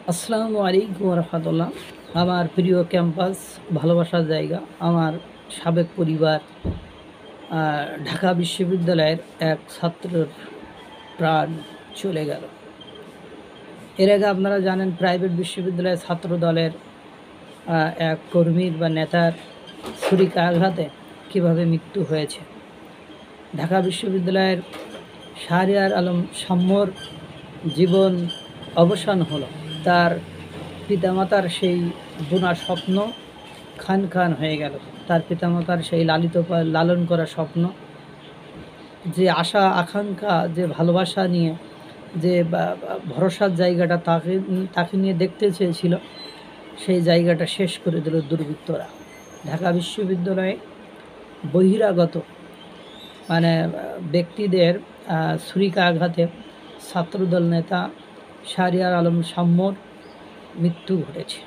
আসসালামু আলাইকুম রহমতুল্লাহ। আমার প্রিয় ক্যাম্পাস, ভালোবাসার জায়গা, আমার সাবেক পরিবার, ঢাকা বিশ্ববিদ্যালয়ের এক ছাত্রের প্রাণ চলে গেল। এর আগে আপনারা জানেন প্রাইভেট বিশ্ববিদ্যালয়ের ছাত্র দলের এক কর্মীর বা নেতার ছুরিকাঘাতে কীভাবে মৃত্যু হয়েছে। ঢাকা বিশ্ববিদ্যালয়ের শাহরিয়ার আলম সাম্যর জীবন অবসান হলো। তার পিতামাতার সেই বোনা স্বপ্ন খান খান হয়ে গেল। তার পিতামাতার সেই লালন করা স্বপ্ন, যে আশা আকাঙ্ক্ষা, যে ভালোবাসা নিয়ে, যে ভরসার জায়গাটা তাকে তাকে নিয়ে দেখতে চেয়েছিল, সেই জায়গাটা শেষ করে দিল দুর্বৃত্তরা। ঢাকা বিশ্ববিদ্যালয়ে বহিরাগত ব্যক্তিদের ছুরিকাঘাতে ছাত্রদল নেতা শাহরিয়ার আলম সাম্যর মৃত্যু ঘটেছে।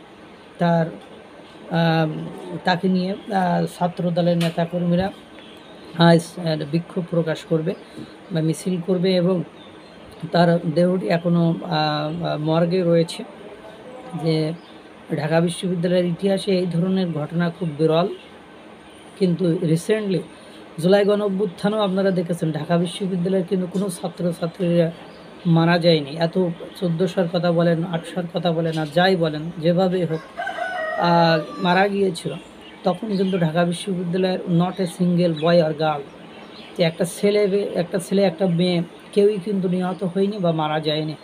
তাকে নিয়ে ছাত্রদলের নেতাকর্মীরা আজ বিক্ষোভ প্রকাশ করবে বা মিছিল করবে, এবং তার দেহটি এখনও মর্গে রয়েছে। যে ঢাকা বিশ্ববিদ্যালয়ের ইতিহাসে এই ধরনের ঘটনা খুব বিরল, কিন্তু রিসেন্টলি জুলাই গণঅভ্যুত্থানও আপনারা দেখেছেন, ঢাকা বিশ্ববিদ্যালয়ের কিন্তু কোনো ছাত্রছাত্রীরা মারা যায়নি। এত 1400-র কথা বলেন, 800-র কথা বলেন, আর যাই বলেন, যেভাবে হোক মারা গিয়েছিল, তখন কিন্তু ঢাকা বিশ্ববিদ্যালয়ের নট এ সিঙ্গেল বয় আর গার্ল, যে একটা ছেলে একটা মেয়ে, কেউই কিন্তু নিহত হয়নি বা মারা যায়নি।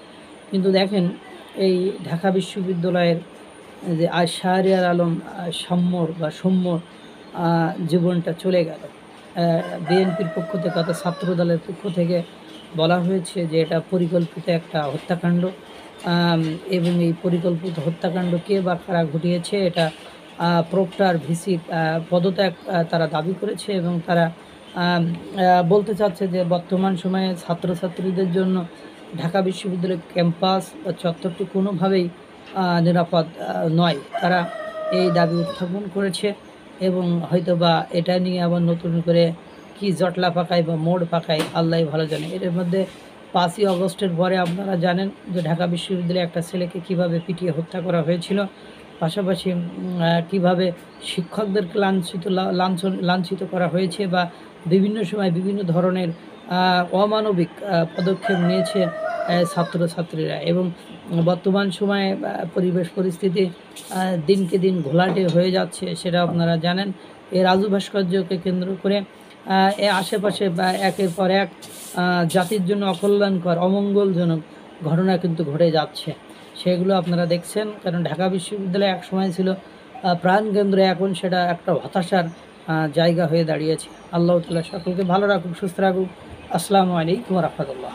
কিন্তু দেখেন, এই ঢাকা বিশ্ববিদ্যালয়ের যে শাহরিয়ার আলম সৌম্যর জীবনটা চলে গেল। বিএনপির পক্ষ থেকে, অর্থাৎ ছাত্রদলের পক্ষ থেকে বলা হয়েছে যে এটা পরিকল্পিত একটা হত্যাকাণ্ড, এবং এই পরিকল্পিত হত্যাকাণ্ড কে বা কারা ঘটিয়েছে, এটা প্রক্টর ভিসি পদত্যাগ তারা দাবি করেছে, এবং তারা বলতে চাচ্ছে যে বর্তমান সময়ে ছাত্রছাত্রীদের জন্য ঢাকা বিশ্ববিদ্যালয়ের ক্যাম্পাস বা চত্বরটি কোনোভাবেই নিরাপদ নয়। তারা এই দাবি উত্থাপন করেছে, এবং হয়তোবা এটা নিয়ে আবার নতুন করে কি জটলা পাকায় বা মোড় পাকায় আল্লাহ ভালো জানে। এর মধ্যে 5ই আগস্টের পরে আপনারা জানেন যে ঢাকা বিশ্ববিদ্যালয়ে একটা ছেলেকে কিভাবে পিটিয়ে হত্যা করা হয়েছিল, পাশাপাশি কিভাবে শিক্ষকদেরকে লাঞ্ছিত করা হয়েছে, বা বিভিন্ন সময় বিভিন্ন ধরনের অমানবিক পদক্ষেপ নিয়েছে ছাত্রছাত্রীরা। এবং বর্তমান সময়ে পরিবেশ পরিস্থিতি দিনকে দিন ঘোলাটে হয়ে যাচ্ছে, সেটা আপনারা জানেন। এই রাজু ভাস্কর্যকে কেন্দ্র করে এর আশেপাশে একের পর এক জাতির জন্য অকল্যাণকর, অমঙ্গলজনক ঘটনা কিন্তু ঘটে যাচ্ছে, সেগুলো আপনারা দেখছেন। কারণ ঢাকা বিশ্ববিদ্যালয় এক সময় ছিল প্রাণকেন্দ্র, এখন সেটা একটা হতাশার জায়গা হয়ে দাঁড়িয়েছে। আল্লাহ তাআলা সকলকে ভালো রাখুক, সুস্থ রাখুক। আসসালামু আলাইকুম রহমতুল্লাহ।